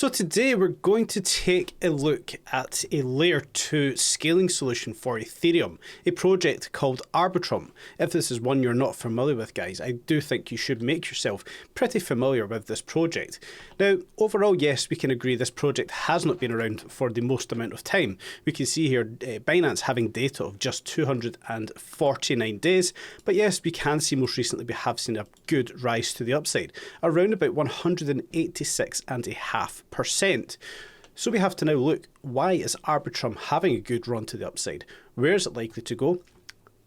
So today we're going to take a look at a layer 2 scaling solution for Ethereum, a project called Arbitrum. If this is one you're not familiar with, guys, I do think you should make yourself pretty familiar with this project. Now, overall, yes, we can agree this project has not been around for the most amount of time. We can see here Binance having data of just 249 days, but yes, we can see most recently we have seen a good rise to the upside, around about 186.5%. So we have to now look, why is Arbitrum having a good run to the upside? Where is it likely to go?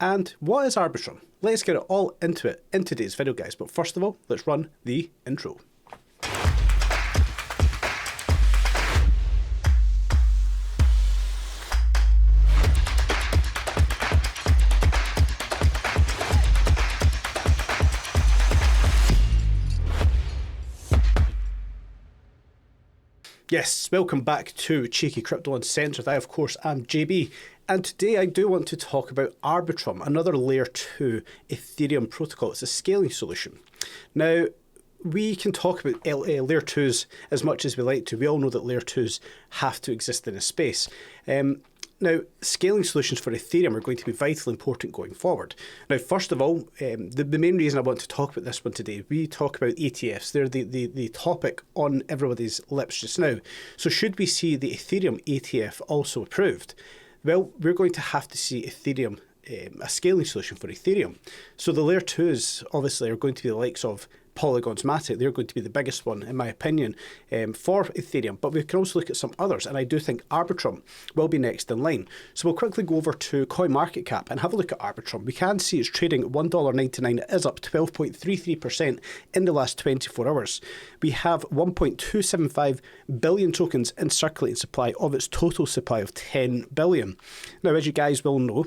And what is Arbitrum? Let's get it all into it in today's video, guys. But first of all, let's run the intro. Yes, welcome back to Cheeky Crypto Uncensored. I, of course, am JB, and today I do want to talk about Arbitrum, another layer 2 Ethereum protocol. It's a scaling solution. Now, we can talk about layer 2s as much as we like to. We all know that layer 2s have to exist in a space. Now, scaling solutions for Ethereum are going to be vitally important going forward. Now, first of all, the main reason I want to talk about this one today, we talk about ETFs. They're the topic on everybody's lips just now. So should we see the Ethereum ETF also approved? Well, we're going to have to see Ethereum, a scaling solution for Ethereum. So the layer 2s obviously are going to be the likes of Polygon's Matic. They're going to be the biggest one, in my opinion, for Ethereum. But we can also look at some others, and I do think Arbitrum will be next in line. So we'll quickly go over to CoinMarketCap and have a look at Arbitrum. We can see it's trading at $1.99. It is up 12.33% in the last 24 hours. We have 1.275 billion tokens in circulating supply of its total supply of 10 billion. Now, as you guys will know,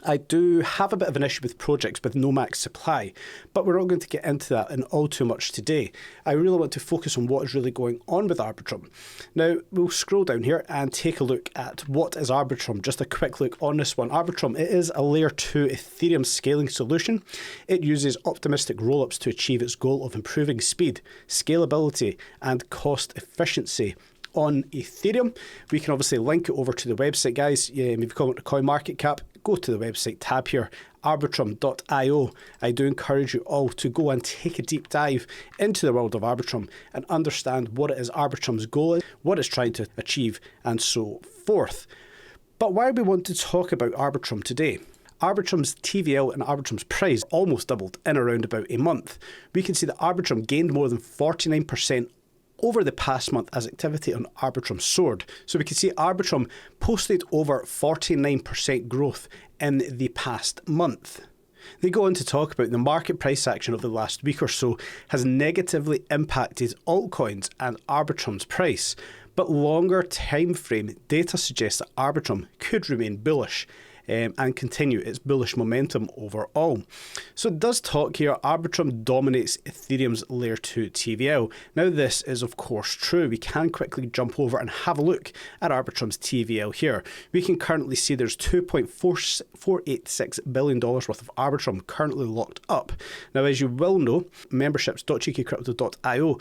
I do have a bit of an issue with projects with no max supply, but we're not going to get into that in all too much today. I really want to focus on what is really going on with Arbitrum. Now, we'll scroll down here and take a look at what is Arbitrum. Just a quick look on this one. Arbitrum, it is a layer 2 Ethereum scaling solution. It uses optimistic rollups to achieve its goal of improving speed, scalability, and cost efficiency on Ethereum. We can obviously link it over to the website, guys. If you come to CoinMarketCap, go to the website tab here, arbitrum.io. I do encourage you all to go and take a deep dive into the world of Arbitrum and understand what it is Arbitrum's goal is, what it's trying to achieve, and so forth. But why we want to talk about Arbitrum today? Arbitrum's TVL and Arbitrum's price almost doubled in around about a month. We can see that Arbitrum gained more than 49% over the past month as activity on Arbitrum soared. So we can see Arbitrum posted over 49% growth in the past month. They go on to talk about the market price action over the last week or so has negatively impacted altcoins and Arbitrum's price, but longer time frame data suggests that Arbitrum could remain bullish and continue its bullish momentum overall. So it does talk here, Arbitrum dominates Ethereum's layer 2 TVL. Now this is of course true. We can quickly jump over and have a look at Arbitrum's TVL here. We can currently see there's $2.486 billion worth of Arbitrum currently locked up. Now, as you will know, memberships.cheekycrypto.io,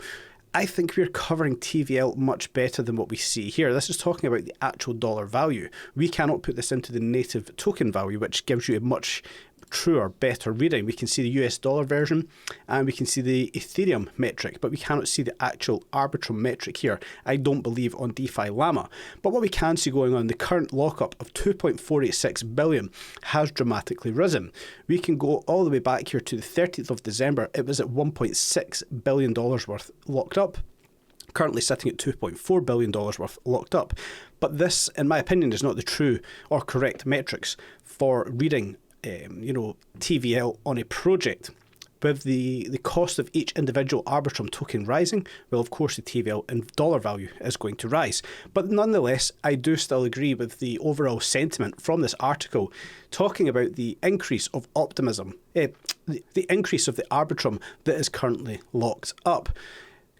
I think we're covering TVL much better than what we see here. This is talking about the actual dollar value. We cannot put this into the native token value, which gives you a much truer, better reading. We can see the US dollar version and we can see the Ethereum metric, but we cannot see the actual Arbitrum metric here. I don't believe on DeFi Llama. But what we can see going on, the current lockup of 2.486 billion has dramatically risen. We can go all the way back here to the 30th of December. It was at $1.6 billion worth locked up. Currently sitting at $2.4 billion worth locked up. But this, in my opinion, is not the true or correct metrics for reading TVL on a project. With the cost of each individual Arbitrum token rising, well, of course, the TVL in dollar value is going to rise. But nonetheless, I do still agree with the overall sentiment from this article, talking about the increase of optimism, the increase of the Arbitrum that is currently locked up.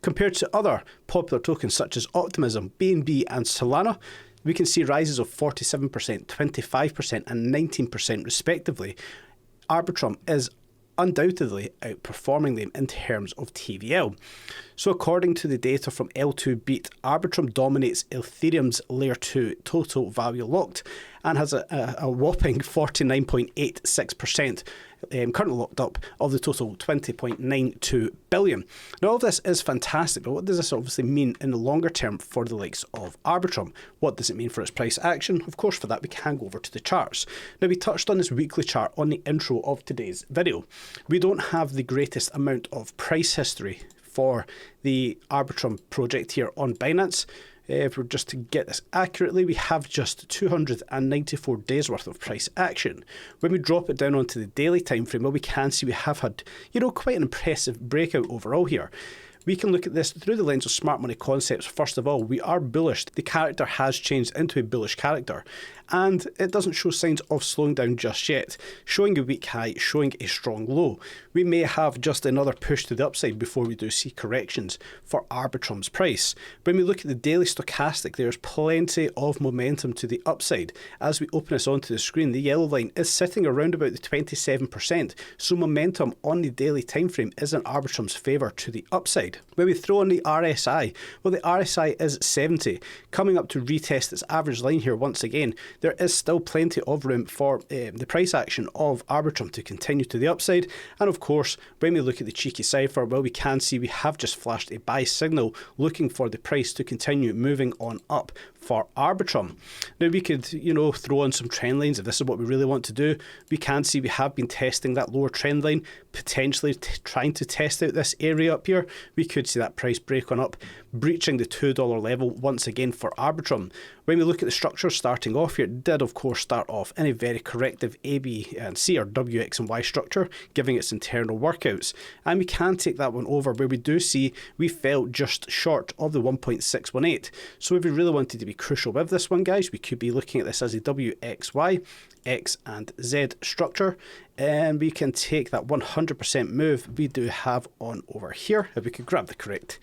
Compared to other popular tokens such as Optimism, BNB, and Solana, we can see rises of 47%, 25%, and 19% respectively. Arbitrum is undoubtedly outperforming them in terms of TVL. So according to the data from L2Beat, Arbitrum dominates Ethereum's Layer 2 total value locked and has a whopping 49.86%. Currently locked up of the total 20.92 billion. Now all of this is fantastic, but what does this obviously mean in the longer term for the likes of Arbitrum? What does it mean for its price action? Of course, for that we can go over to the charts. Now we touched on this weekly chart on the intro of today's video. We don't have the greatest amount of price history for the Arbitrum project here on Binance. If we're just to get this accurately, we have just 294 days worth of price action. When we drop it down onto the daily time frame, well, we can see we have had, quite an impressive breakout overall here. We can look at this through the lens of smart money concepts. First of all, we are bullish. The character has changed into a bullish character, and it doesn't show signs of slowing down just yet, showing a weak high, showing a strong low. We may have just another push to the upside before we do see corrections for Arbitrum's price. When we look at the daily stochastic, there's plenty of momentum to the upside. As we open this onto the screen, the yellow line is sitting around about the 27%, so momentum on the daily time frame is in Arbitrum's favour to the upside. When we throw on the RSI, well, the RSI is 70, coming up to retest its average line here once again. There is still plenty of room for the price action of Arbitrum to continue to the upside. And of course, when we look at the 𝗕𝗘𝗪𝗏, well, we can see we have just flashed a buy signal, looking for the price to continue moving on up for Arbitrum. Now we could, throw on some trend lines if this is what we really want to do. We can see we have been testing that lower trend line, potentially trying to test out this area up here. We could see that price break on up, breaching the $2 level once again for Arbitrum. When we look at the structure starting off here, it did of course start off in a very corrective A, B and C, or W, X and Y structure, giving its internal workouts. And we can take that one over where we do see we fell just short of the 1.618. So if we really wanted to be crucial with this one, guys, we could be looking at this as a W, X, Y, X and Z structure, and we can take that 100% move we do have on over here. If we could grab the correct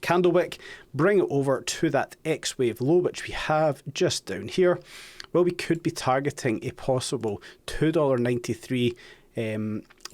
candle wick, bring it over to that X wave low, which we have just down here, well, we could be targeting a possible $2.93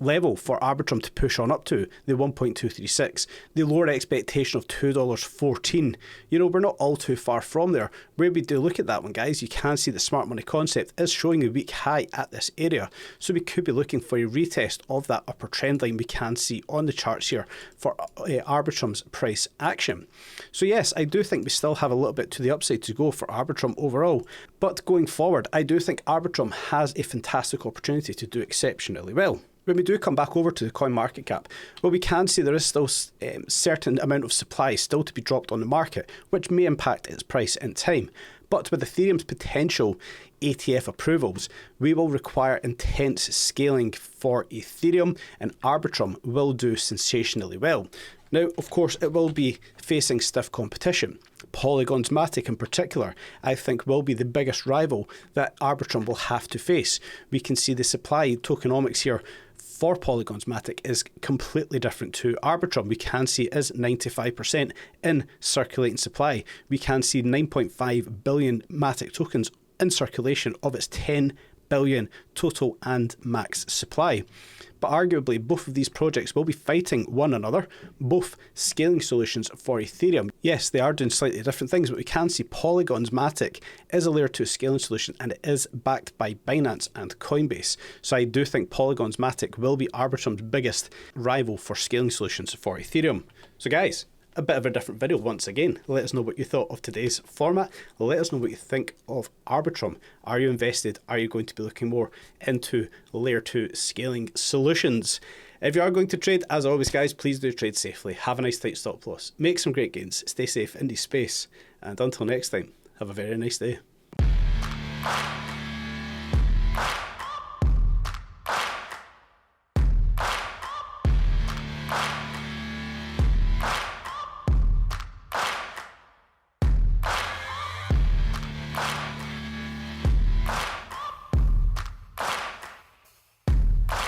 level for Arbitrum to push on up to, the 1.236, the lower expectation of $2.14. We're not all too far from there. Where we do look at that one, guys, you can see the smart money concept is showing a weak high at this area, so we could be looking for a retest of that upper trend line we can see on the charts here for Arbitrum's price action. So yes, I do think we still have a little bit to the upside to go for Arbitrum overall, but going forward, I do think Arbitrum has a fantastic opportunity to do exceptionally well. When we do come back over to the coin market cap, well, we can see there is still certain amount of supply still to be dropped on the market, which may impact its price in time. But with Ethereum's potential ETF approvals, we will require intense scaling for Ethereum, and Arbitrum will do sensationally well. Now, of course, it will be facing stiff competition. 𝗕𝗘𝗪𝗔𝗥𝗘 in particular, I think, will be the biggest rival that Arbitrum will have to face. We can see the supply tokenomics here for 𝗕𝗘𝗪𝗔𝗥𝗘 is completely different to Arbitrum. We can see it is 95% in circulating supply. We can see 9.5 billion Matic tokens in circulation of its 10 billion total and max supply. But arguably, both of these projects will be fighting one another, both scaling solutions for Ethereum. Yes, they are doing slightly different things, but we can see 𝗕𝗘𝗪𝗔𝗥𝗘 is a layer 2 scaling solution, and it is backed by Binance and Coinbase. So I do think 𝗕𝗘𝗪𝗔𝗥𝗘 will be Arbitrum's biggest rival for scaling solutions for Ethereum. So guys, a bit of a different video once again. Let us know what you thought of today's format. Let us know what you think of Arbitrum. Are you invested? Are you going to be looking more into layer 2 scaling solutions? If you are going to trade, as always, guys, please do trade safely. Have a nice tight stop loss. Make some great gains. Stay safe in the space. And until next time, have a very nice day.